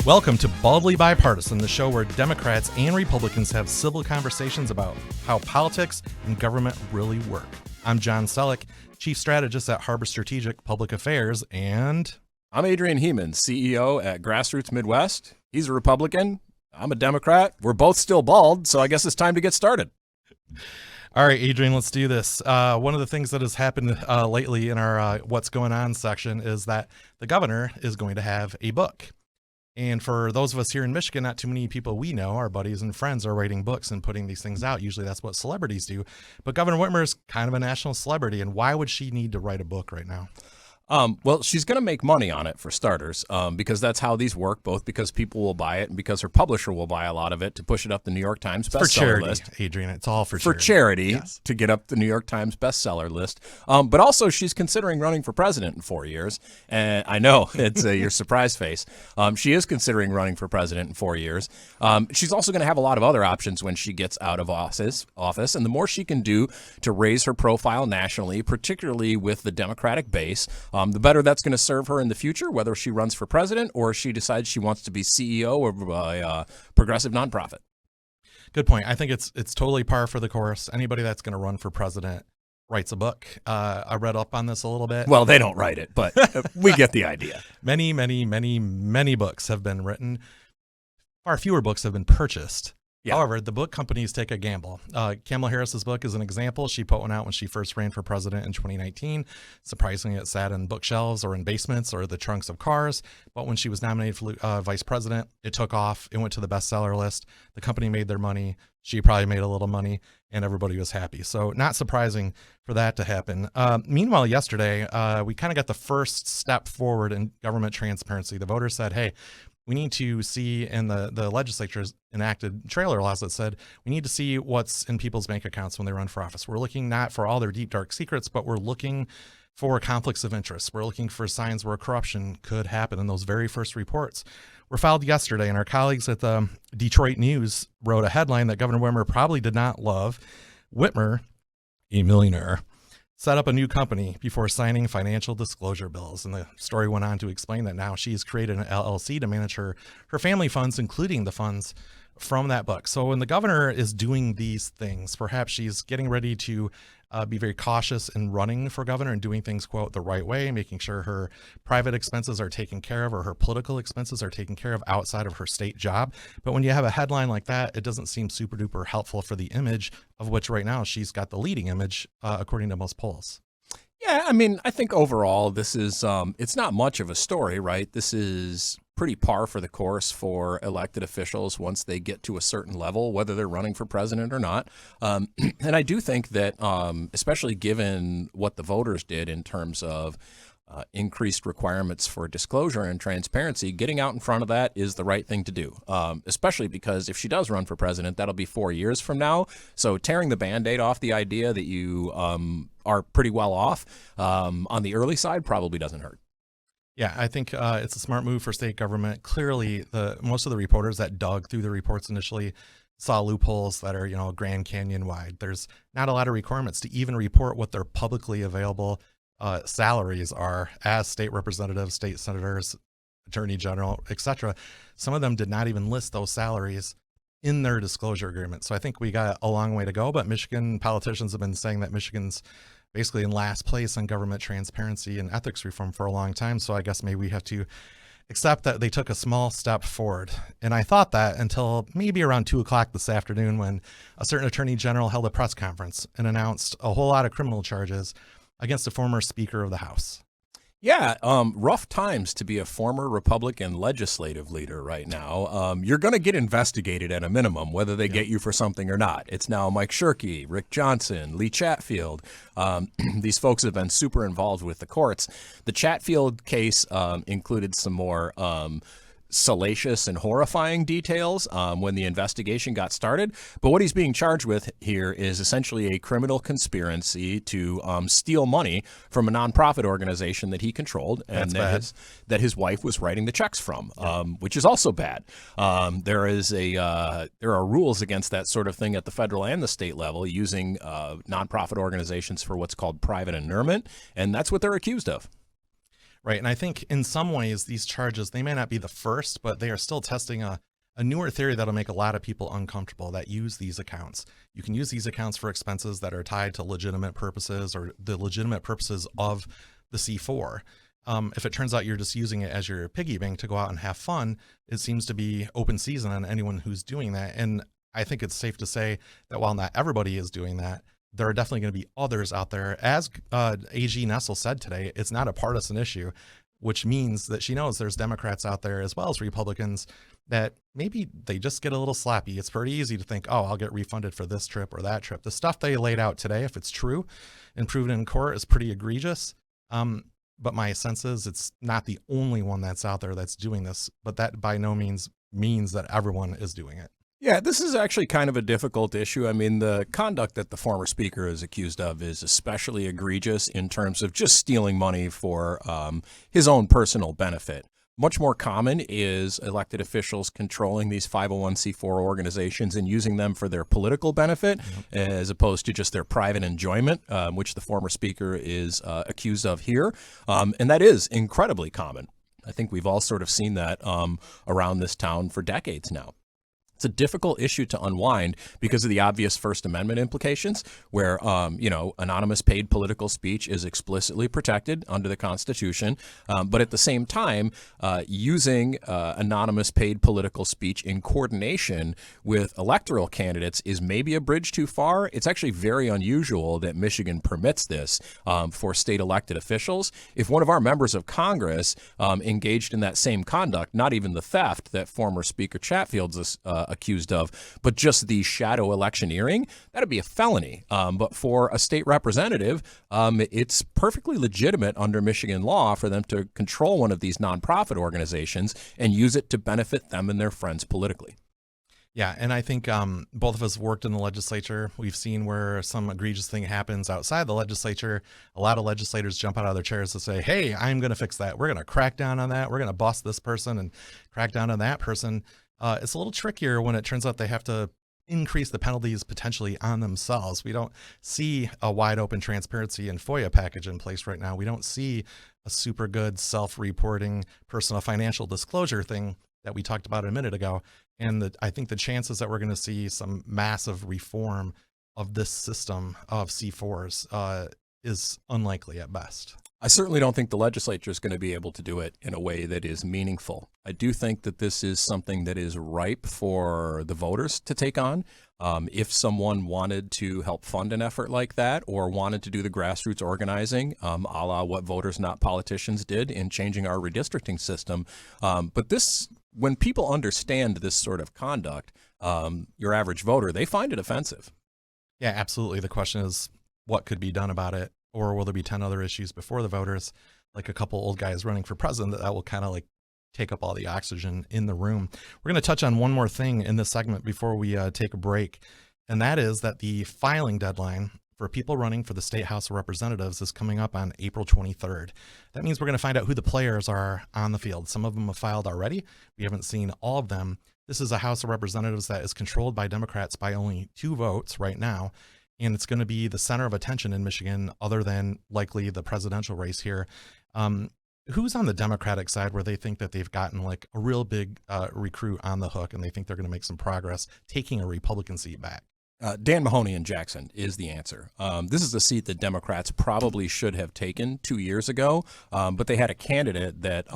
Welcome to Baldly Bipartisan, the show where Democrats and Republicans have civil conversations about how politics and government really work. I'm John Sellek, Chief Strategist at Harbor Strategic Public Affairs, and I'm Adrian Hemond, CEO at Grassroots Midwest. He's a Republican. I'm a Democrat. We're both still bald, so I guess it's time to get started. All right, Adrian, let's do this. One of the things that has happened lately in our What's Going On section is that the governor is going to have a book. And for those of us here in Michigan, not too many people we know, our buddies and friends, are writing books and putting these things out. Usually that's what celebrities do. But Governor Whitmer is kind of a national celebrity. And why would she need to write a book right now? Well, she's going to make money on it, for starters, because that's how these work, both because people will buy it and because her publisher will buy a lot of it to push it up the New York Times bestseller list. Adrian, it's all for charity. Yes. To get up the New York Times bestseller list. But also she's considering running for president in 4 years. And I know it's your surprise face. She is considering running for president in 4 years. She's also going to have a lot of other options when she gets out of office. And the more she can do to raise her profile nationally, particularly with the Democratic base, the better that's going to serve her in the future, whether she runs for president or she decides she wants to be CEO of a progressive nonprofit. Good point. I think it's totally par for the course. Anybody that's going to run for president writes a book. I read up on this a little bit. Well, they don't write it, but we get the idea. Many books have been written. Far fewer books have been purchased. Yeah. However, the book companies take a gamble. Kamala Harris's book is an example. She put one out when she first ran for president in 2019. Surprisingly, it sat in bookshelves or in basements or the trunks of cars. But when she was nominated for vice president, it took off. It went to the bestseller list. The company made their money. She probably made a little money, and everybody was happy. So not surprising for that to happen. Meanwhile, yesterday, we kind of got the first step forward in government transparency. The voters said, hey, we need to see, and the legislature's enacted trailer laws that said we need to see what's in people's bank accounts when they run for office. We're looking not for all their deep, dark secrets, but we're looking for conflicts of interest. We're looking for signs where corruption could happen. And those very first reports were filed yesterday. And our colleagues at the Detroit News wrote a headline that Governor Whitmer probably did not love. Whitmer, a millionaire, set up a new company before signing financial disclosure bills. And the story went on to explain that now she's created an LLC to manage her family funds, including the funds from that book. So when the governor is doing these things, perhaps she's getting ready to be very cautious in running for governor and doing things, quote, the right way, making sure her private expenses are taken care of or her political expenses are taken care of outside of her state job. But when you have a headline like that, it doesn't seem super duper helpful for the image of which right now she's got the leading image, according to most polls. Yeah, I mean, I think overall this is, it's not much of a story, right? This is pretty par for the course for elected officials once they get to a certain level, whether they're running for president or not. And I do think that, especially given what the voters did in terms of increased requirements for disclosure and transparency, getting out in front of that is the right thing to do, especially because if she does run for president, that'll be 4 years from now. So tearing the Band-Aid off the idea that you are pretty well off on the early side probably doesn't hurt. Yeah, I think it's a smart move for state government. Clearly, most of the reporters that dug through the reports initially saw loopholes that are, Grand Canyon wide. There's not a lot of requirements to even report what their publicly available salaries are as state representatives, state senators, attorney general, etc. Some of them did not even list those salaries in their disclosure agreement. So I think we got a long way to go, but Michigan politicians have been saying that Michigan's basically in last place on government transparency and ethics reform for a long time. So I guess maybe we have to accept that they took a small step forward. And I thought that until maybe around 2:00 this afternoon when a certain attorney general held a press conference and announced a whole lot of criminal charges against a former Speaker of the House. Yeah, rough times to be a former Republican legislative leader right now. You're going to get investigated at a minimum, whether they get you for something or not. It's now Mike Shirkey, Rick Johnson, Lee Chatfield. These folks have been super involved with the courts. The Chatfield case included some more salacious and horrifying details when the investigation got started. But what he's being charged with here is essentially a criminal conspiracy to steal money from a nonprofit organization that he controlled and that his wife was writing the checks from, which is also bad. There are rules against that sort of thing at the federal and the state level, using nonprofit organizations for what's called private inurement, and that's what they're accused of. Right. And I think in some ways, these charges, they may not be the first, but they are still testing a newer theory that'll make a lot of people uncomfortable that use these accounts. You can use these accounts for expenses that are tied to legitimate purposes or the legitimate purposes of the C4. If it turns out you're just using it as your piggy bank to go out and have fun, it seems to be open season on anyone who's doing that. And I think it's safe to say that while not everybody is doing that, there are definitely going to be others out there. As AG Nessel said today, it's not a partisan issue, which means that she knows there's Democrats out there as well as Republicans that maybe they just get a little slappy. It's pretty easy to think, oh, I'll get refunded for this trip or that trip. The stuff they laid out today, if it's true and proven in court, is pretty egregious. But my sense is it's not the only one that's out there that's doing this, but that by no means means that everyone is doing it. Yeah, this is actually kind of a difficult issue. I mean, the conduct that the former speaker is accused of is especially egregious in terms of just stealing money for his own personal benefit. Much more common is elected officials controlling these 501c4 organizations and using them for their political benefit as opposed to just their private enjoyment, which the former speaker is accused of here. And that is incredibly common. I think we've all sort of seen that around this town for decades now. It's a difficult issue to unwind because of the obvious First Amendment implications where, anonymous paid political speech is explicitly protected under the Constitution. But at the same time, using anonymous paid political speech in coordination with electoral candidates is maybe a bridge too far. It's actually very unusual that Michigan permits this for state elected officials. If one of our members of Congress engaged in that same conduct, not even the theft that former Speaker Chatfield's accused of, but just the shadow electioneering, that'd be a felony. But for a state representative, it's perfectly legitimate under Michigan law for them to control one of these nonprofit organizations and use it to benefit them and their friends politically. Yeah, and I think both of us worked in the legislature. We've seen where some egregious thing happens outside the legislature. A lot of legislators jump out of their chairs to say, hey, I'm going to fix that. We're going to crack down on that. We're going to bust this person and crack down on that person. It's a little trickier when it turns out they have to increase the penalties potentially on themselves. We don't see a wide open transparency and FOIA package in place right now. We don't see a super good self-reporting personal financial disclosure thing that we talked about a minute ago. And I think the chances that we're going to see some massive reform of this system of C4s is unlikely at best. I certainly don't think the legislature is going to be able to do it in a way that is meaningful. I do think that this is something that is ripe for the voters to take on. If someone wanted to help fund an effort like that or wanted to do the grassroots organizing, a la what Voters Not Politicians did in changing our redistricting system. But this, when people understand this sort of conduct, your average voter, they find it offensive. Yeah, absolutely. The question is, what could be done about it? Or will there be 10 other issues before the voters, like a couple old guys running for president, that will kind of like take up all the oxygen in the room? We're going to touch on one more thing in this segment before we take a break, and that is that the filing deadline for people running for the State House of Representatives is coming up on April 23rd. That means we're going to find out who the players are on the field. Some of them have filed already. We haven't seen all of them. This is a House of Representatives that is controlled by Democrats by only 2 votes right now. And it's going to be the center of attention in Michigan, other than likely the presidential race here. Who's on the Democratic side where they think that they've gotten like a real big recruit on the hook and they think they're going to make some progress taking a Republican seat back? Dan Mahoney in Jackson is the answer. This is a seat that Democrats probably should have taken 2 years ago, but they had a candidate that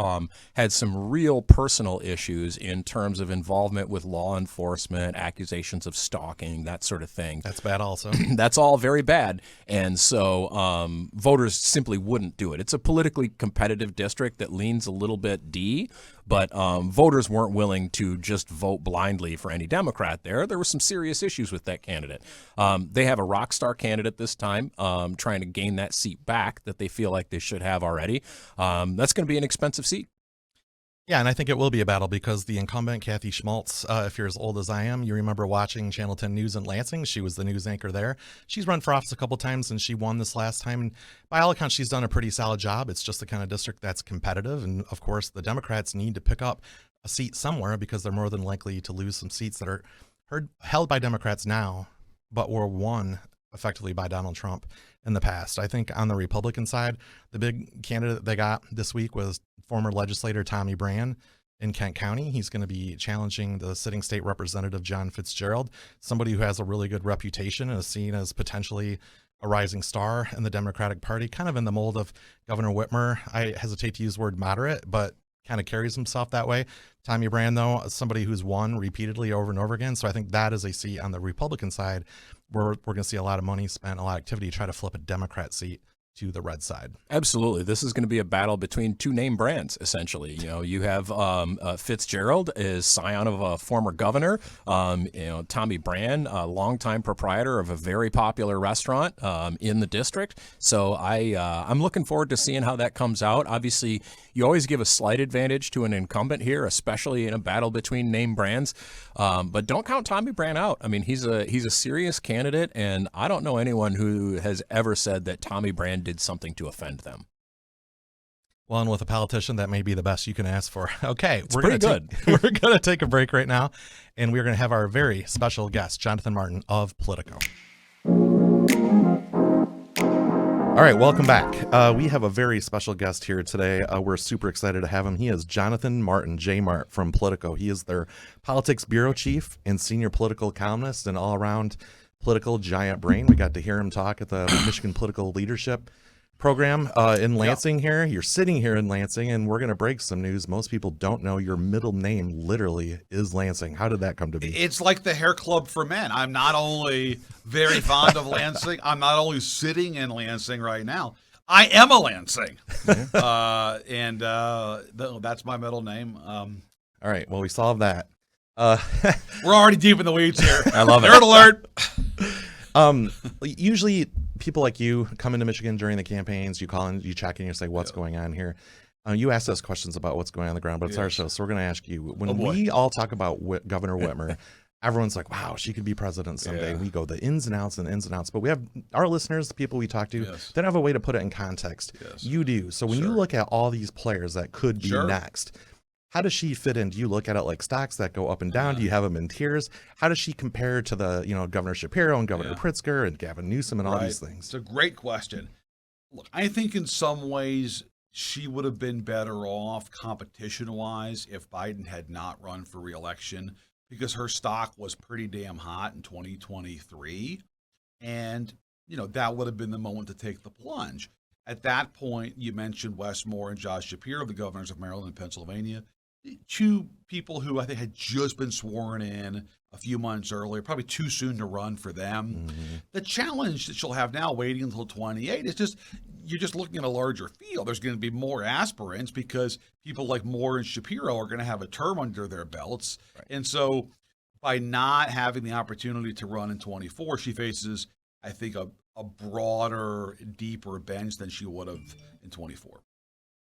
had some real personal issues in terms of involvement with law enforcement, accusations of stalking, that sort of thing. That's bad also. That's all very bad. And so voters simply wouldn't do it. It's a politically competitive district that leans a little bit D, but voters weren't willing to just vote blindly for any Democrat there. There were some serious issues with that candidate. They have a rock star candidate this time, trying to gain that seat back that they feel like they should have already. That's going to be an expensive seat. Yeah, and I think it will be a battle because the incumbent, Kathy Schmaltz, if you're as old as I am, you remember watching Channel 10 News in Lansing. She was the news anchor there. She's run for office a couple times, and she won this last time. And by all accounts, she's done a pretty solid job. It's just the kind of district that's competitive. And, of course, the Democrats need to pick up a seat somewhere because they're more than likely to lose some seats that are held by Democrats now, but were won effectively by Donald Trump in the past. I think on the Republican side, the big candidate they got this week was former legislator Tommy Brann in Kent County. He's going to be challenging the sitting state representative John Fitzgerald, somebody who has a really good reputation and is seen as potentially a rising star in the Democratic Party, kind of in the mold of Governor Whitmer. I hesitate to use the word moderate, but kind of carries himself that way. Tommy Brann, though, is somebody who's won repeatedly over and over again. So I think that is a seat on the Republican side where we're going to see a lot of money spent, a lot of activity to try to flip a Democrat seat to the red side. Absolutely. This is going to be a battle between two name brands, essentially. You have Fitzgerald is scion of a former governor. Tommy Brann, a longtime proprietor of a very popular restaurant in the district. So I'm looking forward to seeing how that comes out. Obviously, you always give a slight advantage to an incumbent here, especially in a battle between name brands. But don't count Tommy Brann out. I mean, he's a serious candidate, and I don't know anyone who has ever said that Tommy Brann did something to offend them. Well, and with a politician, that may be the best you can ask for. Okay, we're going to take a break right now, and we're going to have our very special guest, Jonathan Martin of Politico. All right, welcome back. We have a very special guest here today. We're super excited to have him. He is Jonathan Martin, JMart from Politico. He is their politics bureau chief and senior political columnist and all-around political giant brain. We got to hear him talk at the Michigan Political Leadership Program in Lansing here. You're sitting here in Lansing, and we're going to break some news. Most people don't know your middle name literally is Lansing. How did that come to be? It's like the hair club for men. I'm not only very fond of Lansing, I'm not only sitting in Lansing right now, I am a Lansing. That's my middle name. All right, well, we solved that. We're already deep in the weeds here. I love it. Nerd alert. Usually people like you come into Michigan during the campaigns, you call in, you check in, you say, what's going on here? You ask us questions about what's going on the ground, but it's our show, so we're going to ask you. When we all talk about Governor Whitmer, everyone's like, wow, she could be president someday. We go the ins and outs, but we have our listeners, the people we talk to, they don't have a way to put it in context. You do. So when you look at all these players that could be next, how does she fit in? Do you look at it like stocks that go up and down? Do you have them in tiers? How does she compare to the, Governor Shapiro and Governor Pritzker and Gavin Newsom and all these things? It's a great question. Look, I think in some ways she would have been better off competition-wise if Biden had not run for re-election because her stock was pretty damn hot in 2023. And, that would have been the moment to take the plunge. At that point, you mentioned Wes Moore and Josh Shapiro, the governors of Maryland and Pennsylvania. Two people who I think had just been sworn in a few months earlier, probably too soon to run for them. The challenge that she'll have now waiting until 28 is you're just looking at a larger field. There's going to be more aspirants because people like Moore and Shapiro are going to have a term under their belts. And so by not having the opportunity to run in 24, she faces, I think, a broader, deeper bench than she would have in 24.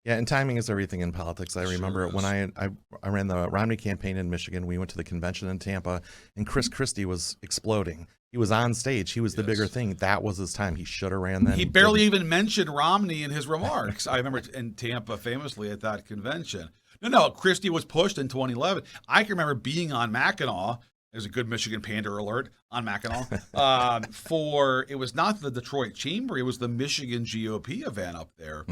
Yeah, and timing is everything in politics. I remember when I ran the Romney campaign in Michigan, we went to the convention in Tampa, and Chris Christie was exploding. He was on stage. He was the bigger thing. That was his time. He should have ran then. He barely even mentioned Romney in his remarks. I remember in Tampa famously at that convention. No, Christie was pushed in 2011. I can remember being on Mackinac. There's a good Michigan Pander alert on Mackinac. It was not the Detroit Chamber. It was the Michigan GOP event up there.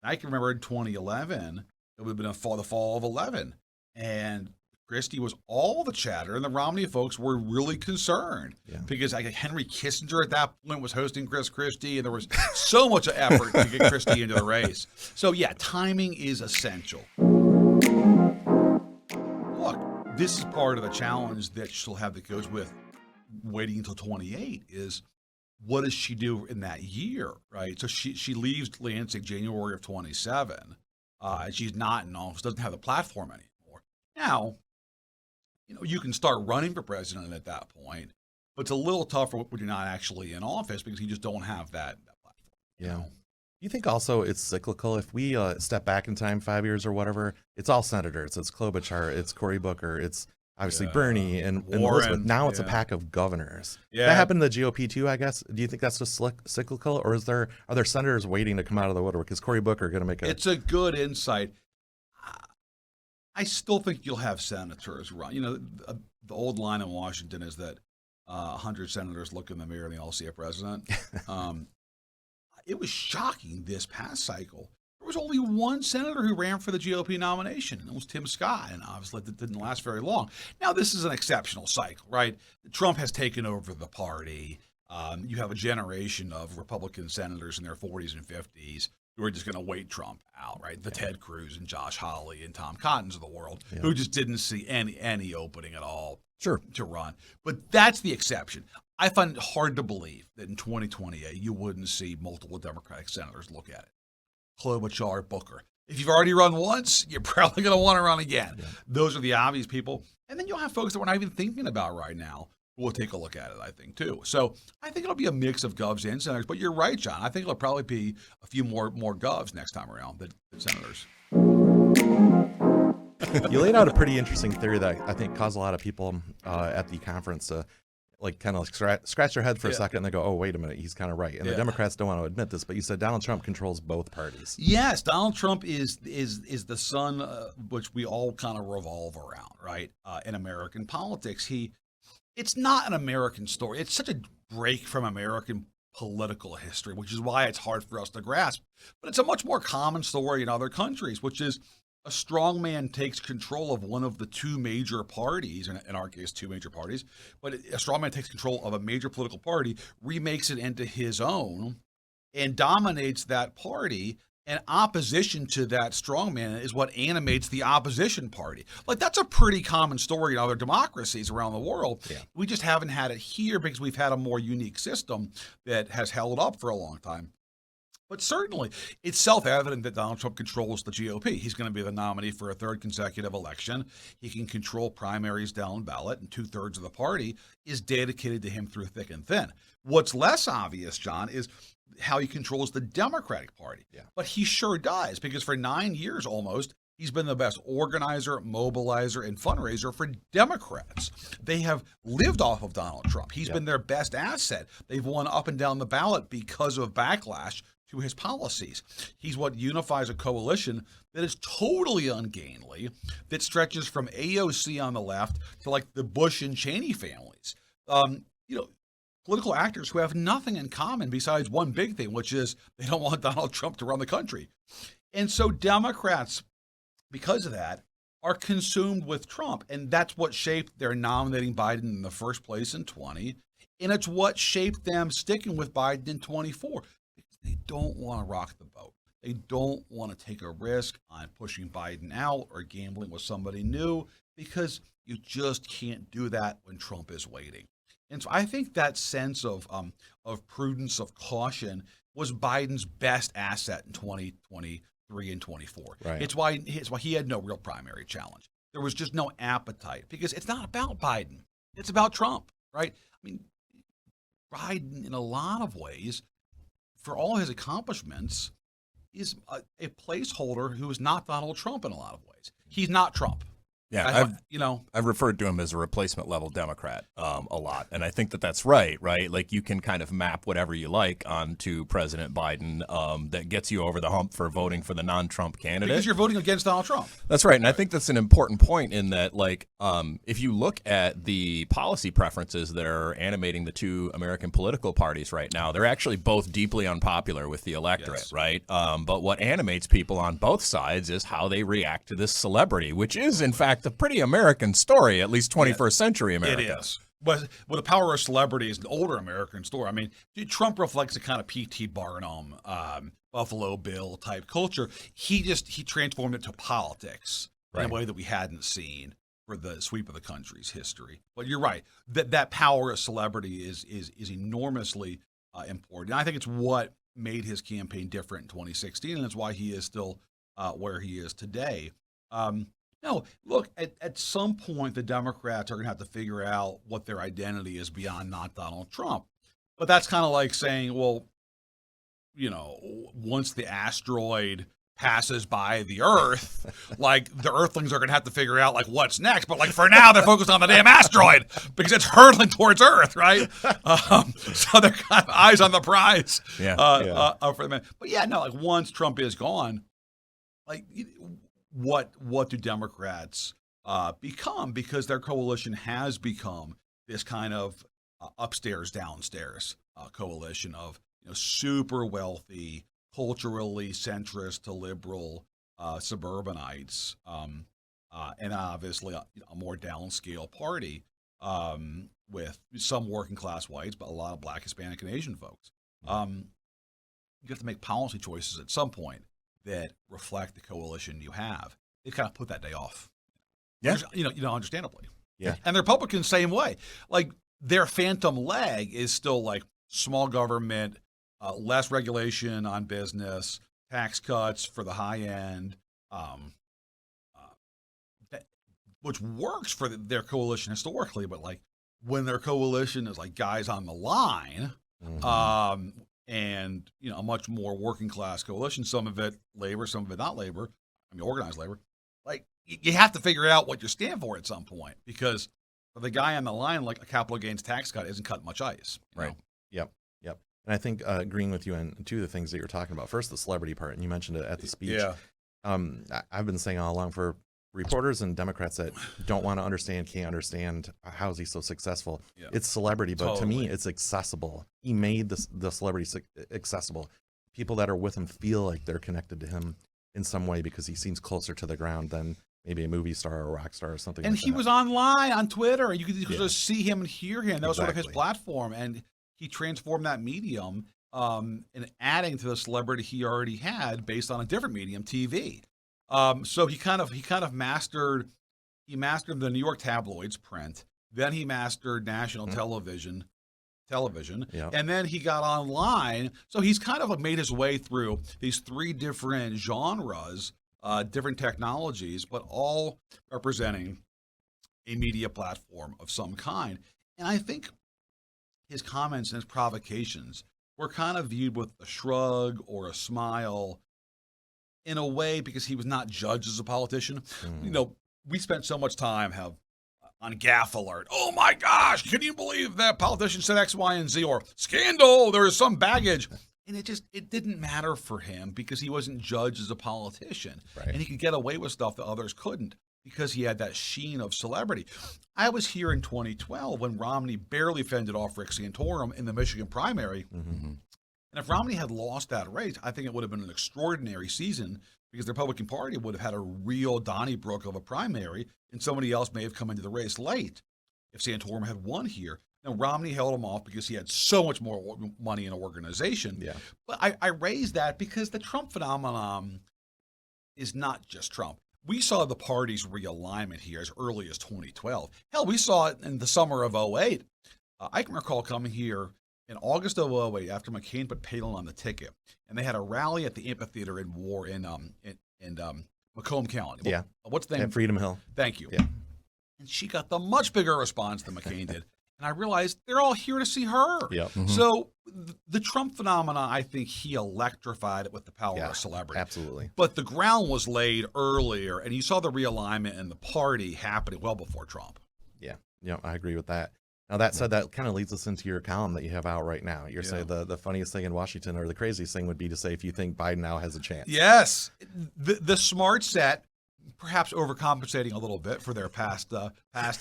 I can remember in 2011, it would have been the fall of 11. And Christie was all the chatter, and the Romney folks were really concerned because Henry Kissinger at that point was hosting Chris Christie, and there was so much effort to get Christie into the race. So, timing is essential. Look, this is part of the challenge that she'll have that goes with waiting until 28 is what does she do in that year, right? So she leaves Lansing January of 27. She's not in office, doesn't have the platform anymore. Now, you can start running for president at that point, but it's a little tougher when you're not actually in office because you just don't have that platform. You think also it's cyclical? If we step back in time 5 years or whatever, it's all senators. It's Klobuchar, it's Cory Booker, it's obviously Bernie and Elizabeth. Now it's a pack of governors. That happened to the GOP too, I guess. Do you think that's just cyclical, or are there senators waiting to come out of the woodwork? Is Cory Booker going to make It's a good insight. I still think you'll have senators run. The old line in Washington is that 100 senators look in the mirror and they all see a president. It was shocking this past cycle. There was only one senator who ran for the GOP nomination, and it was Tim Scott, and obviously that didn't last very long. Now, this is an exceptional cycle, right? Trump has taken over the party. You have a generation of Republican senators in their 40s and 50s who are just going to wait Trump out, right? The Ted Cruz and Josh Hawley and Tom Cottons of the world, who just didn't see any opening at all to run. But that's the exception. I find it hard to believe that in 2028 you wouldn't see multiple Democratic senators look at it. Klobuchar, Booker. If you've already run once, you're probably going to want to run again. Yeah. Those are the obvious people. And then you'll have folks that we're not even thinking about right now who will take a look at it, I think, too. So I think it'll be a mix of govs and senators. But you're right, John. I think it'll probably be a few more govs next time around than senators. You laid out a pretty interesting theory that I think caused a lot of people at the conference to kind of scratch their head for a second and they go, oh, wait a minute, he's kind of right. And the Democrats don't want to admit this, but you said Donald Trump controls both parties. Yes, Donald Trump is the sun which we all kind of revolve around, right, in American politics. It's not an American story. It's such a break from American political history, which is why it's hard for us to grasp. But it's a much more common story in other countries, which is a strongman takes control of one of the two major parties, in our case, two major parties, but a strongman takes control of a major political party, remakes it into his own, and dominates that party. And opposition to that strongman is what animates the opposition party. That's a pretty common story in other democracies around the world. Yeah. We just haven't had it here because we've had a more unique system that has held up for a long time. But certainly, it's self-evident that Donald Trump controls the GOP. He's going to be the nominee for a third consecutive election. He can control primaries down ballot, and 2/3 of the party is dedicated to him through thick and thin. What's less obvious, John, is how he controls the Democratic Party. Yeah. But he sure does, because for 9 years almost, he's been the best organizer, mobilizer, and fundraiser for Democrats. They have lived off of Donald Trump. He's been their best asset. They've won up and down the ballot because of backlash to his policies. He's what unifies a coalition that is totally ungainly, that stretches from AOC on the left to the Bush and Cheney families. Political actors who have nothing in common besides one big thing, which is they don't want Donald Trump to run the country. And so Democrats, because of that, are consumed with Trump. And that's what shaped their nominating Biden in the first place in 20. And it's what shaped them sticking with Biden in 24. They don't want to rock the boat. They don't want to take a risk on pushing Biden out or gambling with somebody new, because you just can't do that when Trump is waiting. And so I think that sense of prudence, of caution, was Biden's best asset in 2023 and 24. Right. It's why he had no real primary challenge. There was just no appetite, because it's not about Biden. It's about Trump, right? I mean, Biden, in a lot of ways, for all his accomplishments, is a placeholder who is not Donald Trump in a lot of ways. He's not Trump. Yeah, I've referred to him as a replacement level Democrat a lot, and I think that's right. You can kind of map whatever you like onto President Biden that gets you over the hump for voting for the non-Trump candidate. Because you're voting against Donald Trump. That's right, and I think that's an important point in that, if you look at the policy preferences that are animating the two American political parties right now, they're actually both deeply unpopular with the electorate, right? But what animates people on both sides is how they react to this celebrity, which is, in fact, a pretty American story, at least 21st century America. It is. But the power of celebrity is an older American story. I mean, Trump reflects a kind of P.T. Barnum, Buffalo Bill type culture. He transformed it to politics in a way that we hadn't seen for the sweep of the country's history. But you're right. That power of celebrity is enormously important. And I think it's what made his campaign different in 2016, and it's why he is still where he is today. No, look, at some point, the Democrats are going to have to figure out what their identity is beyond not Donald Trump. But that's kind of like saying, well, once the asteroid passes by the Earth, the Earthlings are going to have to figure out, what's next. But, for now, they're focused on the damn asteroid because it's hurtling towards Earth, right? So they're kind of eyes on the prize for the minute. But, once Trump is gone, what do Democrats become? Because their coalition has become this kind of upstairs, downstairs coalition of super wealthy, culturally centrist to liberal suburbanites, and obviously a more downscale party with some working class whites, but a lot of Black, Hispanic, and Asian folks. You have to make policy choices at some point that reflect the coalition you have. They kind of put that day off. Yeah. Understandably. Yeah. And the Republicans, same way. Like, their phantom leg is still like small government, less regulation on business, tax cuts for the high end, which works for their coalition historically. But like when their coalition is like guys on the line, and a much more working class coalition, some of it labor, some of it not labor, organized labor, like you have to figure out what you stand for at some point, because for the guy on the line, like a capital gains tax cut isn't cutting much ice. Right. Yep. And I think agreeing with you on two of the things that you're talking about. First, the celebrity part, and you mentioned it at the speech. Yeah. I've been saying all along, for reporters and Democrats that don't want to understand, can't understand how is he so successful. Yeah. It's celebrity, but to me, it's accessible. He made the celebrity accessible. People that are with him feel like they're connected to him in some way because he seems closer to the ground than maybe a movie star or a rock star or something. And like he that. was online on Twitter, and you could just see him and hear him. That was sort of his platform, and he transformed that medium, and adding to the celebrity he already had based on a different medium, TV. So he kind of mastered the New York tabloids print. Then he mastered national television, and then he got online. So he's kind of made his way through these three different genres, different technologies, but all representing a media platform of some kind. And I think his comments and his provocations were kind of viewed with a shrug or a smile, in a way, because he was not judged as a politician. We spent so much time on gaffe alert. Oh my gosh, can you believe that politician said X, Y, and Z? Or scandal, there is some baggage. And it didn't matter for him because he wasn't judged as a politician. Right. And he could get away with stuff that others couldn't because he had that sheen of celebrity. I was here in 2012 when Romney barely fended off Rick Santorum in the Michigan primary. And if Romney had lost that race, I think it would have been an extraordinary season because the Republican Party would have had a real Donnybrook of a primary, and somebody else may have come into the race late if Santorum had won here. Now, Romney held him off because he had so much more money in an organization. Yeah. But I raised that because the Trump phenomenon is not just Trump. We saw the party's realignment here as early as 2012. Hell, we saw it in the summer of 2008. I can recall coming here in August of 2008 after McCain put Palin on the ticket, and they had a rally at the amphitheater in Macomb County. Yeah. What's the name? At Freedom Hill. Thank you. Yeah. And she got the much bigger response than McCain did. And I realized they're all here to see her. Yep. So the Trump phenomena, I think he electrified it with the power of celebrity. Absolutely. But the ground was laid earlier, and you saw the realignment in the party happening well before Trump. Yeah, I agree with that. Now, that said, that kind of leads us into your column that you have out right now. You're saying the funniest thing in Washington, or the craziest thing, would be to say if you think Biden now has a chance. Yes. The smart set, perhaps overcompensating a little bit for their past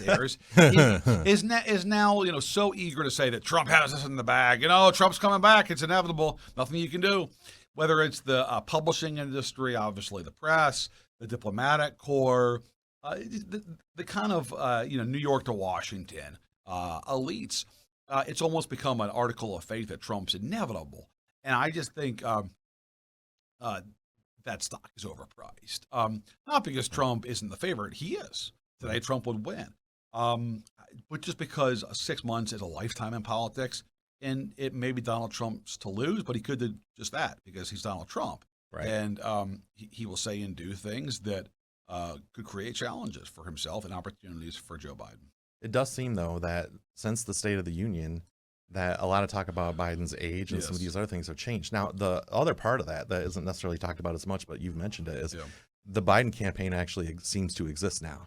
errors, is now so eager to say that Trump has this in the bag. Trump's coming back. It's inevitable. Nothing you can do. Whether it's the publishing industry, obviously the press, the diplomatic corps, the kind of New York to Washington elites. It's almost become an article of faith that Trump's inevitable. And I just think that stock is overpriced. Not because Trump isn't the favorite. He is. Today, Trump would win. But just because 6 months is a lifetime in politics, and it may be Donald Trump's to lose, but he could do just that because he's Donald Trump. Right. And he will say and do things that could create challenges for himself and opportunities for Joe Biden. It does seem, though, that since the State of the Union, that a lot of talk about Biden's age and some of these other things have changed. Now, the other part of that isn't necessarily talked about as much, but you've mentioned it, is the Biden campaign actually seems to exist now.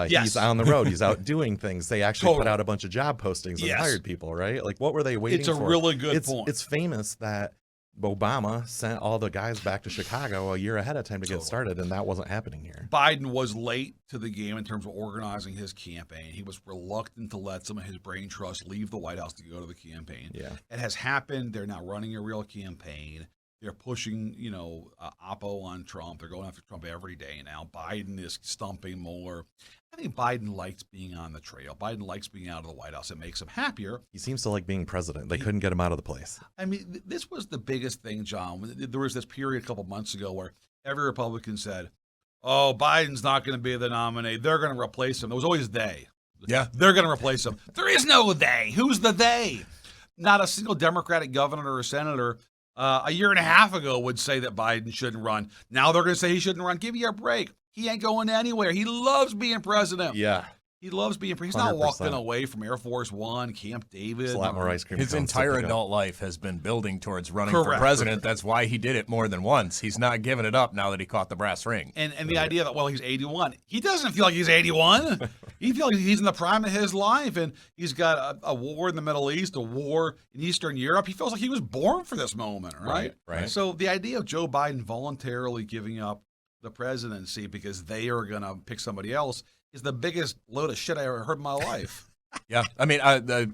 He's on the road. He's out doing things. They actually put out a bunch of job postings and hired people, right? Like, what were they waiting for? It's a really good point. It's famous that Obama sent all the guys back to Chicago a year ahead of time to get started, and that wasn't happening here. Biden was late to the game in terms of organizing his campaign. He was reluctant to let some of his brain trust leave the White House to go to the campaign. Yeah. It has happened. They're now running a real campaign. They're pushing, oppo on Trump. They're going after Trump every day now. Biden is stumping more. I think Biden likes being on the trail. Biden likes being out of the White House. It makes him happier. He seems to like being president. They couldn't get him out of the place. I mean, this was the biggest thing, John. There was this period a couple months ago where every Republican said, oh, Biden's not going to be the nominee. They're going to replace him. There was always they. Yeah. They're going to replace him. There is no they. Who's the they? Not a single Democratic governor or senator a year and a half ago would say that Biden shouldn't run. Now they're going to say he shouldn't run. Give me a break. He ain't going anywhere. He loves being president. Yeah. He loves being president. He's not 100%. walking away from Air Force One, Camp David. It's a lot more ice cream. His cones entire to pick up. adult life has been building towards running for Correct. president. That's why he did it more than once. He's not giving it up now that he caught the brass ring. And the idea that, well, he's 81. He doesn't feel like he's 81. He feels like he's in the prime of his life, and he's got a war in the Middle East, a war in Eastern Europe. He feels like he was born for this moment, right? Right. So the idea of Joe Biden voluntarily giving up the presidency because they are going to pick somebody else is the biggest load of shit I ever heard in my life. Yeah, I mean,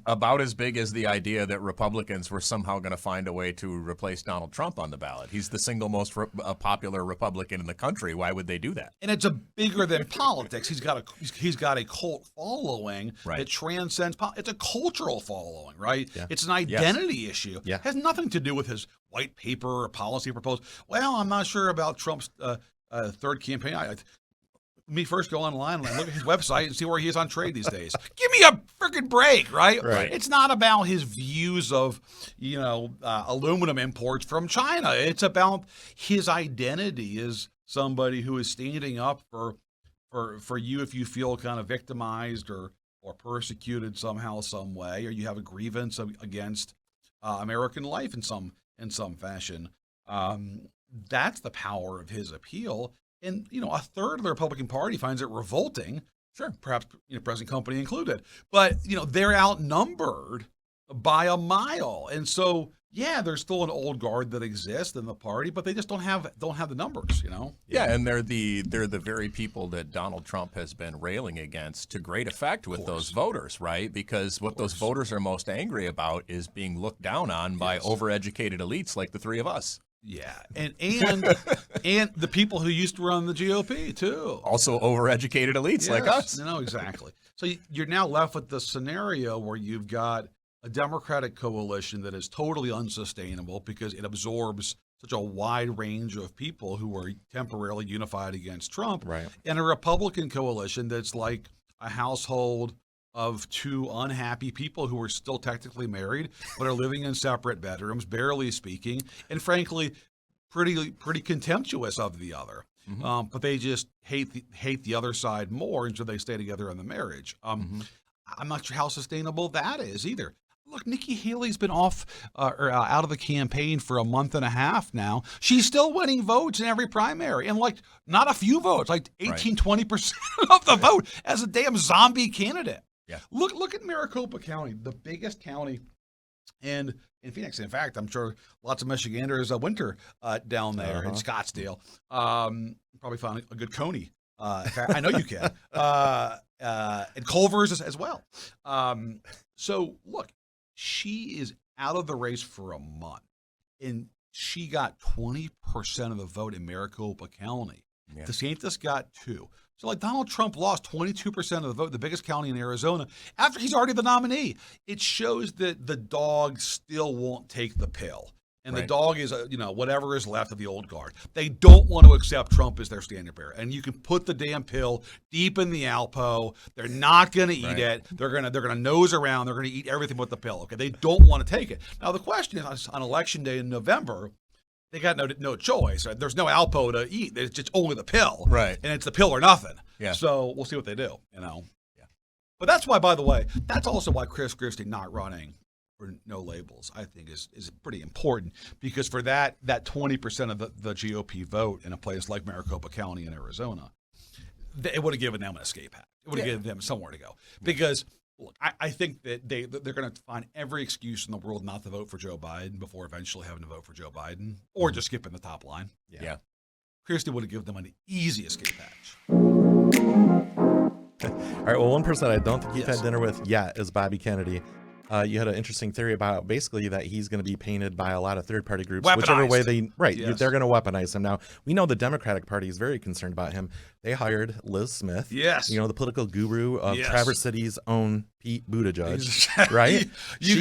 about as big as the idea that Republicans were somehow going to find a way to replace Donald Trump on the ballot. He's the single most popular Republican in the country. Why would they do that? And it's bigger than politics. He's got a cult following that transcends. It's a cultural following, right? Yeah. It's an identity issue. Yeah. It has nothing to do with his white paper or policy proposal. Well, I'm not sure about Trump's third campaign. Let me first go online and look at his website and see where he is on trade these days. Give me a freaking break, right? It's not about his views of, aluminum imports from China. It's about his identity as somebody who is standing up for you if you feel kind of victimized or persecuted somehow, some way, or you have a grievance against American life in some fashion. That's the power of his appeal. And, a third of the Republican Party finds it revolting. Sure. Perhaps, present company included. But, they're outnumbered by a mile. And so, there's still an old guard that exists in the party, but they just don't have the numbers, Yeah, and they're the very people that Donald Trump has been railing against to great effect with those voters, right? Because what those voters are most angry about is being looked down on by overeducated elites like the three of us. Yeah, and the people who used to run the GOP too. Also overeducated elites like us. No, exactly. So you're now left with the scenario where you've got a Democratic coalition that is totally unsustainable because it absorbs such a wide range of people who are temporarily unified against Trump, right? And a Republican coalition that's like a household of two unhappy people who are still technically married but are living in separate bedrooms, barely speaking, and frankly, pretty contemptuous of the other. Mm-hmm. But they just hate the other side more, and so they stay together in the marriage. I'm not sure how sustainable that is either. Look, Nikki Haley's been off or out of the campaign for a month and a half now. She's still winning votes in every primary, and not a few votes, 18-20% of the vote as a damn zombie candidate. Yeah. Look at Maricopa County, the biggest county in Phoenix. In fact, I'm sure lots of Michiganders winter down there in Scottsdale. Probably found a good coney. In fact, I know you can. And Culver's as well. So look, she is out of the race for a month, and she got 20% of the vote in Maricopa County. Yeah. DeSantis got 2%. So Donald Trump lost 22% of the vote, the biggest county in Arizona, after he's already the nominee. It shows that the dog still won't take the pill. And the dog is, whatever is left of the old guard. They don't want to accept Trump as their standard bearer. And you can put the damn pill deep in the Alpo. They're not going to eat it. They're gonna nose around. They're going to eat everything but the pill. Okay, they don't want to take it. Now the question is, on Election Day in November, they got no choice. Right? There's no Alpo to eat. It's just only the pill. Right. And it's the pill or nothing. Yeah. So we'll see what they do. Yeah. But that's why, by the way, that's also why Chris Christie not running for no labels, I think, is pretty important, because for that 20% of the GOP vote in a place like Maricopa County in Arizona, it would have given them an escape hatch. It would have given them somewhere to go, because Look, I think that they're going to find every excuse in the world not to vote for Joe Biden before eventually having to vote for Joe Biden or just skipping the top line. Yeah. Christie would have given them an easy escape hatch. All right. Well, one person I don't think you've had dinner with yet is Bobby Kennedy. You had an interesting theory about basically that he's going to be painted by a lot of third-party groups, whichever way they're going to weaponize him. Now, we know the Democratic Party is very concerned about him. They hired Liz Smith, the political guru of Traverse City's own Pete Buttigieg, right? You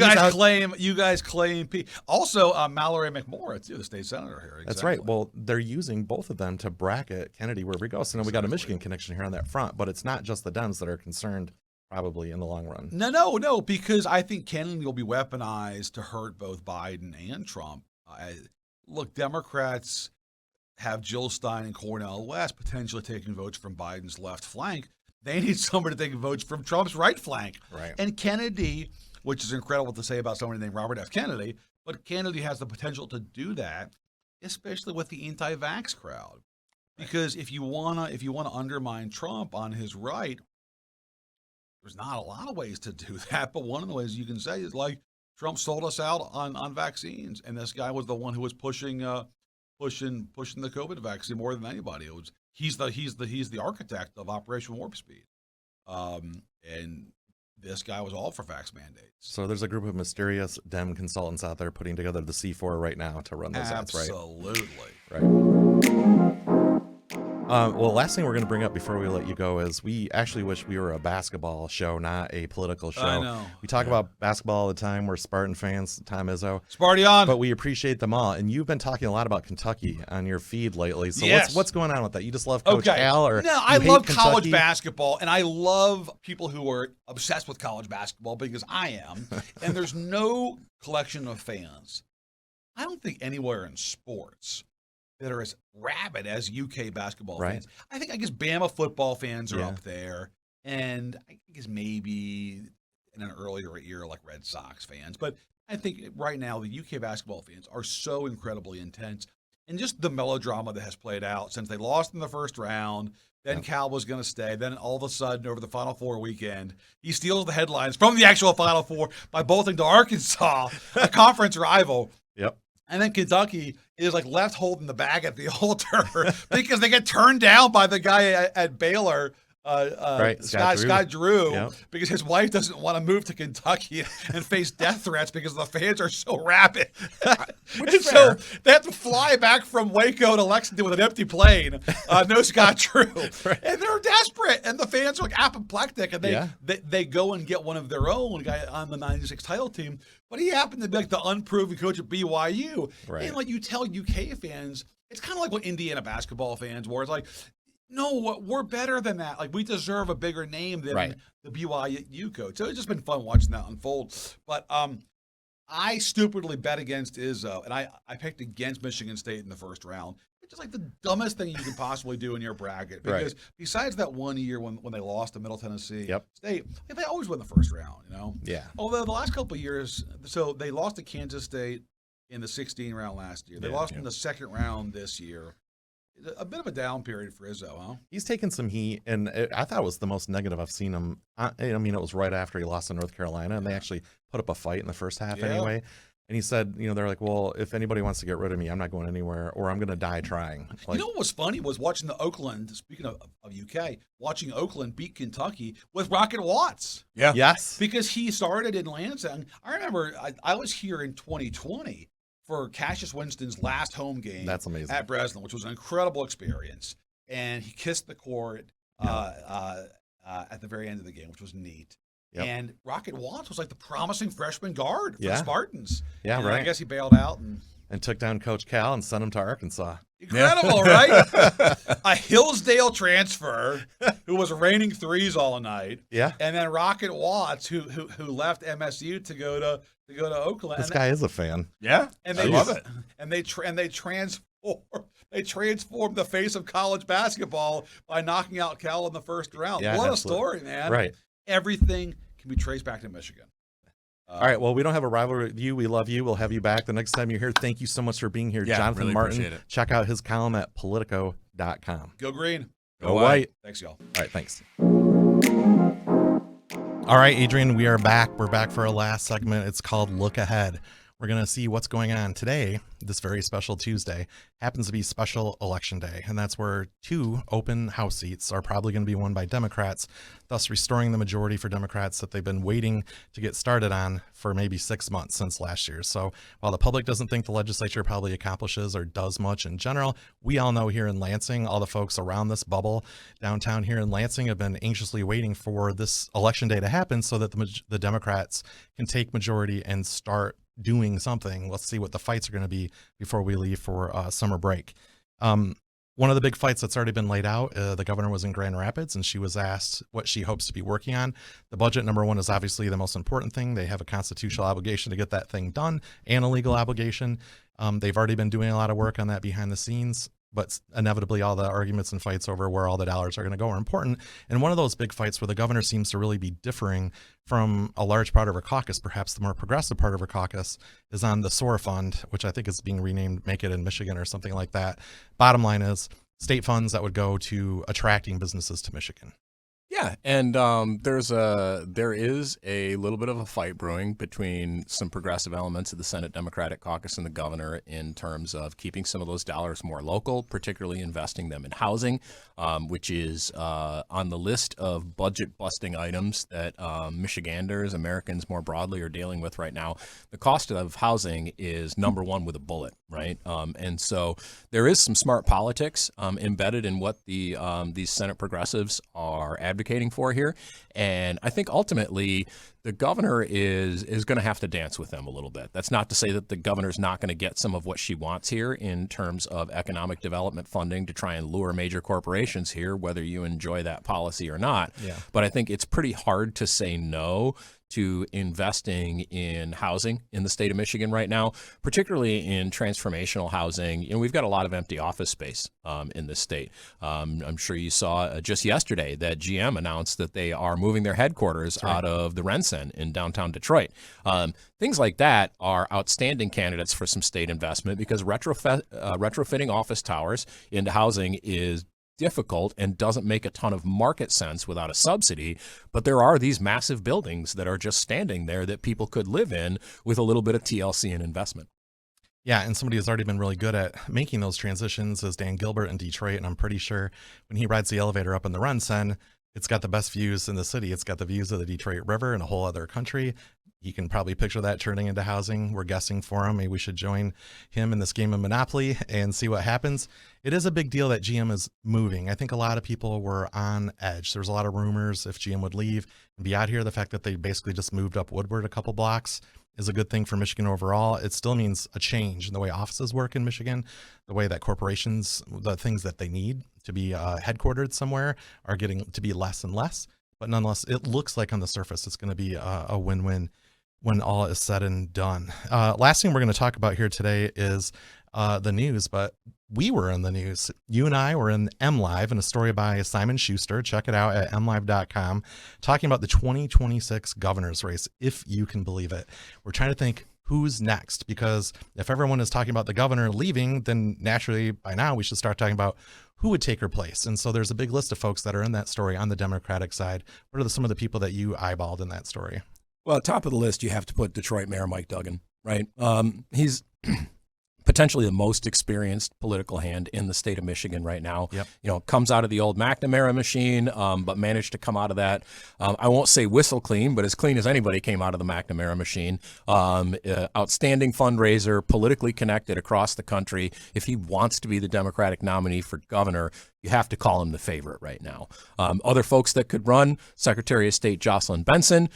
guys claim Pete. Also, Mallory McMorris, the state senator here. Exactly. That's right. Well, they're using both of them to bracket Kennedy wherever he goes. So now we got a Michigan connection here on that front, but it's not just the Dems that are concerned. Probably in the long run. No, because I think Kennedy will be weaponized to hurt both Biden and Trump. Look, Democrats have Jill Stein and Cornel West potentially taking votes from Biden's left flank. They need somebody to take votes from Trump's right flank. Right. And Kennedy, which is incredible to say about somebody named Robert F. Kennedy, but Kennedy has the potential to do that, especially with the anti-vax crowd. Because if you wanna undermine Trump on his right, there's not a lot of ways to do that, but one of the ways you can say is like Trump sold us out on vaccines, and this guy was the one who was pushing the COVID vaccine more than anybody. He's the architect of Operation Warp Speed, and this guy was all for vax mandates. So there's a group of mysterious Dem consultants out there putting together the C4 right now to run those ads, right? Absolutely. Right. Well, last thing we're going to bring up before we let you go is we actually wish we were a basketball show, not a political show. I know. We talk about basketball all the time. We're Spartan fans, Tom Izzo. Sparty on. But we appreciate them all. And you've been talking a lot about Kentucky on your feed lately. So what's going on with that? You just love Coach Al? Or no, I love college basketball, and I love people who are obsessed with college basketball because I am. And there's no collection of fans, I don't think, anywhere in sports that are as rabid as UK basketball fans. I guess Bama football fans are up there, and I guess maybe in an earlier year like Red Sox fans. But I think right now the UK basketball fans are so incredibly intense, and just the melodrama that has played out since they lost in the first round. Then Cal was going to stay. Then all of a sudden, over the Final Four weekend, he steals the headlines from the actual Final Four by bolting to Arkansas, a conference rival. Yep. And then Kentucky is like left holding the bag at the altar because they get turned down by the guy at Baylor, Scott Drew, because his wife doesn't want to move to Kentucky and face death threats because the fans are so rabid. So they have to fly back from Waco to Lexington with an empty plane. No Scott Drew. And they're desperate. And the fans are like apoplectic. And they go and get one of their own, guy on the 96 title team. But he happened to be like the unproven coach at BYU. Right. And like you tell UK fans, it's kind of like what Indiana basketball fans were. It's like, no, we're better than that. Like, we deserve a bigger name than the BYU coach. So it's just been fun watching that unfold. But I stupidly bet against Izzo, and I picked against Michigan State in the first round. It's just like the dumbest thing you can possibly do in your bracket. Because besides that one year when they lost to Middle Tennessee State, they always win the first round, you know? Yeah. Although the last couple of years, so they lost to Kansas State in the 16 round last year. They lost in the second round this year. A bit of a down period for Izzo, huh? He's taken some heat, and I thought it was the most negative I've seen him. I mean, it was right after he lost to North Carolina, and they actually put up a fight in the first half anyway. And he said, they're like, well, if anybody wants to get rid of me, I'm not going anywhere, or I'm going to die trying. Like, what was funny was watching the Oakland, speaking of UK, watching Oakland beat Kentucky with Rocket Watts. Yeah. Yes. Because he started in Lansing. I remember I was here in 2020 for Cassius Winston's last home game. That's amazing. At Breslin, which was an incredible experience. And he kissed the court at the very end of the game, which was neat. Yep. And Rocket Watts was like the promising freshman guard for the Spartans. Yeah, and right. I guess he bailed out and took down Coach Cal and sent him to Arkansas. Incredible, right? A Hillsdale transfer who was raining threes all night. Yeah. And then Rocket Watts, who left MSU to go to Oakland. This guy is a fan. Yeah. And I love it. And they transformed the face of college basketball by knocking out Cal in the first round. Yeah, what absolutely. a story, man. Right. Everything can be traced back to Michigan. All right. Well, we don't have a rivalry with you. We love you. We'll have you back the next time you're here. Thank you so much for being here, Jonathan really Martin. appreciate it. Check out his column at Politico.com. Go green. Go white. Thanks, y'all. All right. Thanks. All right, Adrian, we are back. We're back for our last segment. It's called Look Ahead. We're going to see what's going on today. This very special Tuesday happens to be special election day, and that's where 2 open House seats are probably going to be won by Democrats, thus restoring the majority for Democrats that they've been waiting to get started on for maybe 6 months since last year. So while the public doesn't think the legislature probably accomplishes or does much in general, we all know here in Lansing, all the folks around this bubble downtown here in Lansing have been anxiously waiting for this election day to happen so that the Democrats can take majority and start doing something. Let's see what the fights are going to be before we leave for summer break. One of the big fights that's already been laid out, the governor was in Grand Rapids, and she was asked what she hopes to be working on. The budget, number one, is obviously the most important thing. They have a constitutional obligation to get that thing done and a legal obligation. They've already been doing a lot of work on that behind the scenes, but inevitably all the arguments and fights over where all the dollars are going to go are important. And one of those big fights where the governor seems to really be differing from a large part of her caucus, perhaps the more progressive part of her caucus, is on the SOAR fund, which I think is being renamed Make It in Michigan or something like that. Bottom line is state funds that would go to attracting businesses to Michigan. Yeah, and there is a little bit of a fight brewing between some progressive elements of the Senate Democratic Caucus and the governor in terms of keeping some of those dollars more local, particularly investing them in housing, which is on the list of budget-busting items that Michiganders, Americans more broadly, are dealing with right now. The cost of housing is number one with a bullet, right? And so there is some smart politics embedded in what these Senate progressives are advocating for here, and I think ultimately the governor is going to have to dance with them a little bit. That's not to say that the governor's not going to get some of what she wants here in terms of economic development funding to try and lure major corporations here, whether you enjoy that policy or not. Yeah. But I think it's pretty hard to say no to investing in housing in the state of Michigan right now, particularly in transformational housing. You know, we've got a lot of empty office space in this state. I'm sure you saw just yesterday that GM announced that they are moving their headquarters out of the RenCen in downtown Detroit. Things like that are outstanding candidates for some state investment because retrofitting office towers into housing is difficult and doesn't make a ton of market sense without a subsidy, but there are these massive buildings that are just standing there that people could live in with a little bit of TLC and investment. Yeah, and somebody who's already been really good at making those transitions is Dan Gilbert in Detroit, and I'm pretty sure when he rides the elevator up in the RenCen, it's got the best views in the city. It's got the views of the Detroit River and a whole other country. You can probably picture that turning into housing. We're guessing for him. Maybe we should join him in this game of Monopoly and see what happens. It is a big deal that GM is moving. I think a lot of people were on edge. There's a lot of rumors if GM would leave and be out here. The fact that they basically just moved up Woodward a couple blocks is a good thing for Michigan overall. It still means a change in the way offices work in Michigan, the way that corporations, the things that they need to be headquartered somewhere are getting to be less and less. But nonetheless, it looks like on the surface it's going to be a win-win when all is said and done. Last thing we're going to talk about here today is the news, but we were in the news. You and I were in MLive in a story by Simon Schuster. Check it out at mlive.com, talking about the 2026 governor's race, if you can believe it. We're trying to think who's next, because if everyone is talking about the governor leaving, then naturally by now we should start talking about who would take her place. And so there's a big list of folks that are in that story on the Democratic side. What are some of the people that you eyeballed in that story? Well, top of the list, you have to put Detroit Mayor Mike Duggan, right? He's potentially the most experienced political hand in the state of Michigan right now. Yep. You know, comes out of the old McNamara machine, but managed to come out of that. I won't say whistle clean, but as clean as anybody came out of the McNamara machine. Outstanding fundraiser, politically connected across the country. If he wants to be the Democratic nominee for governor, you have to call him the favorite right now. Other folks that could run, Secretary of State Jocelyn Benson.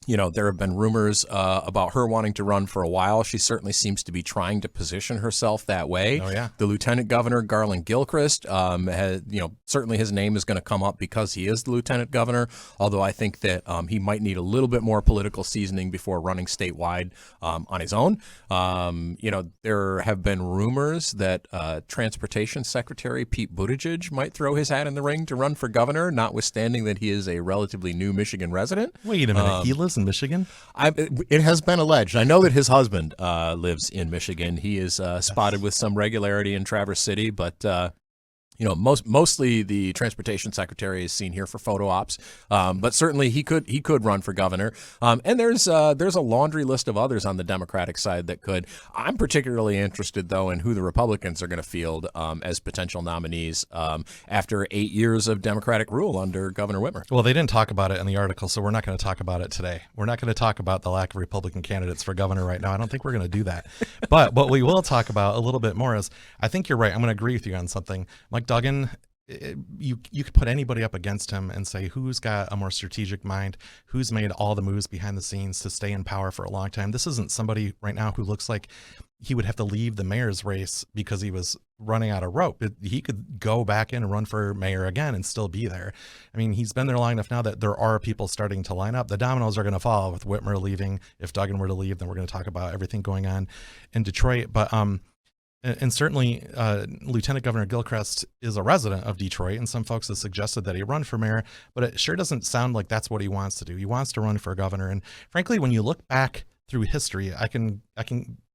You know, there have been rumors about her wanting to run for a while. She certainly seems to be trying to position herself that way. Oh, yeah. The Lieutenant Governor, Garland Gilchrist, certainly his name is going to come up because he is the Lieutenant Governor, although I think that he might need a little bit more political seasoning before running statewide on his own. There have been rumors that Transportation Secretary Pete Buttigieg might throw his hat in the ring to run for governor, notwithstanding that he is a relatively new Michigan resident. Wait a minute. He lives in Michigan? It has been alleged. I know that his husband lives in Michigan. He is spotted with some regularity in Traverse City, but Mostly the transportation secretary is seen here for photo ops, but certainly he could run for governor. And there's a laundry list of others on the Democratic side that could. I'm particularly interested, though, in who the Republicans are going to field as potential nominees after 8 years of Democratic rule under Governor Whitmer. Well, they didn't talk about it in the article, so we're not going to talk about it today. We're not going to talk about the lack of Republican candidates for governor right now. I don't think we're going to do that. But what we will talk about a little bit more is, I think you're right. I'm going to agree with you on something. Mike Duggan, you could put anybody up against him and say who's got a more strategic mind, who's made all the moves behind the scenes to stay in power for a long time. This isn't somebody right now who looks like he would have to leave the mayor's race because he was running out of rope. He could go back in and run for mayor again and still be there. I mean, he's been there long enough now that there are people starting to line up. The dominoes are going to fall with Whitmer leaving. If Duggan were to leave, then we're going to talk about everything going on in Detroit. But and certainly, Lieutenant Governor Gilchrist is a resident of Detroit, and some folks have suggested that he run for mayor, but it sure doesn't sound like that's what he wants to do. He wants to run for governor. And frankly, when you look back through history, I can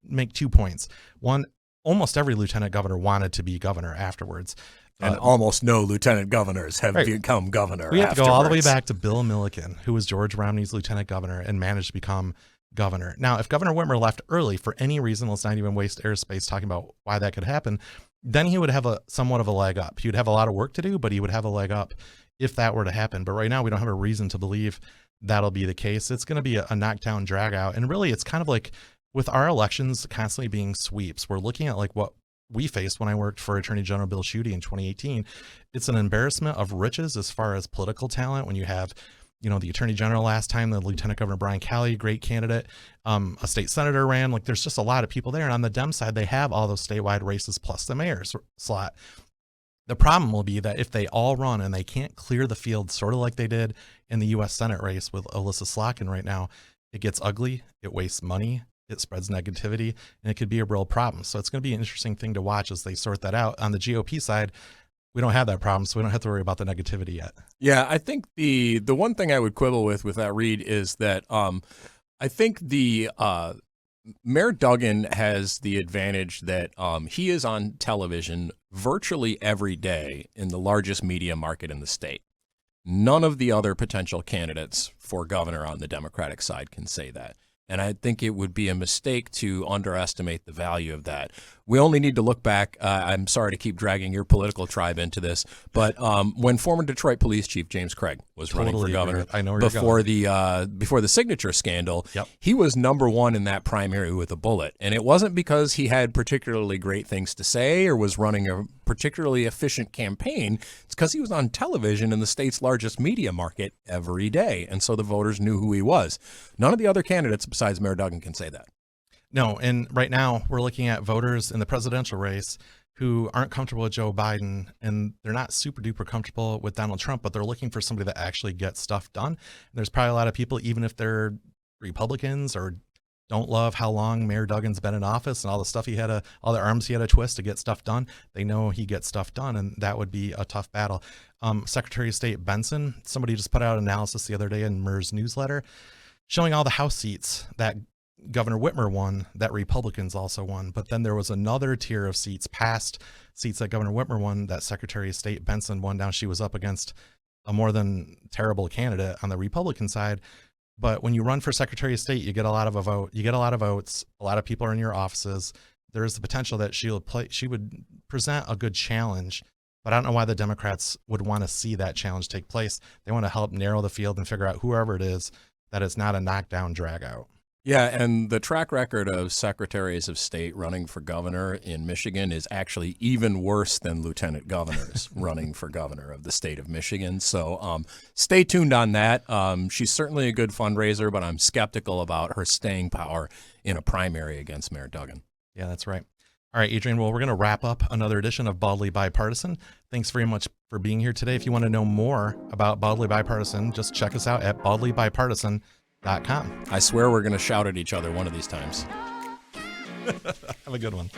make 2 points. One, almost every lieutenant governor wanted to be governor afterwards. And almost no lieutenant governors have become governor. We have to go all the way back to Bill Milliken, who was George Romney's lieutenant governor and managed to become governor. Now, if Governor Whitmer left early for any reason, let's not even waste airspace talking about why that could happen, then he would have somewhat of a leg up. He would have a lot of work to do, but he would have a leg up if that were to happen. But right now, we don't have a reason to believe that'll be the case. It's going to be a knockdown drag out. And really, it's kind of like with our elections constantly being sweeps, we're looking at like what we faced when I worked for Attorney General Bill Schuette in 2018. It's an embarrassment of riches as far as political talent when you have the Attorney General last time, the Lieutenant Governor Brian Calley, great candidate. A state senator ran. Like, there's just a lot of people there. And on the Dem side, they have all those statewide races plus the mayor's slot. The problem will be that if they all run and they can't clear the field, sort of like they did in the U.S. Senate race with Alyssa Slotkin right now, it gets ugly, it wastes money, it spreads negativity, and it could be a real problem. So it's going to be an interesting thing to watch as they sort that out. On the GOP side, we don't have that problem, so we don't have to worry about the negativity yet. Yeah, I think the one thing I would quibble with that read is that I think the Mayor Duggan has the advantage that he is on television virtually every day in the largest media market in the state. None of the other potential candidates for governor on the Democratic side can say that. And I think it would be a mistake to underestimate the value of that. We only need to look back. I'm sorry to keep dragging your political tribe into this, but when former Detroit Police Chief James Craig was running for governor before the signature scandal, he was number one in that primary with a bullet. And it wasn't because he had particularly great things to say or was running a particularly efficient campaign. It's because he was on television in the state's largest media market every day. And so the voters knew who he was. None of the other candidates besides Mayor Duggan can say that. No, and right now we're looking at voters in the presidential race who aren't comfortable with Joe Biden, and they're not super duper comfortable with Donald Trump, but they're looking for somebody that actually gets stuff done. And there's probably a lot of people, even if they're Republicans or don't love how long Mayor Duggan's been in office and all the stuff all the arms he had to twist to get stuff done, they know he gets stuff done, and that would be a tough battle. Secretary of State Benson, somebody just put out an analysis the other day in Murr's newsletter showing all the House seats that Governor Whitmer won, that Republicans also won. But then there was another tier of seats, past seats that Governor Whitmer won, that Secretary of State Benson won. Now she was up against a more than terrible candidate on the Republican side. But when you run for Secretary of State, you get a lot of votes. A lot of people are in your offices. There is the potential that she would present a good challenge. But I don't know why the Democrats would want to see that challenge take place. They want to help narrow the field and figure out whoever it is, that it's not a knockdown drag out. Yeah, and the track record of secretaries of state running for governor in Michigan is actually even worse than lieutenant governors running for governor of the state of Michigan. So stay tuned on that. She's certainly a good fundraiser, but I'm skeptical about her staying power in a primary against Mayor Duggan. Yeah, that's right. All right, Adrian, well, we're going to wrap up another edition of Baldly Bipartisan. Thanks very much for being here today. If you want to know more about Baldly Bipartisan, just check us out at baldlybipartisan.com. I swear we're going to shout at each other one of these times. Have a good one.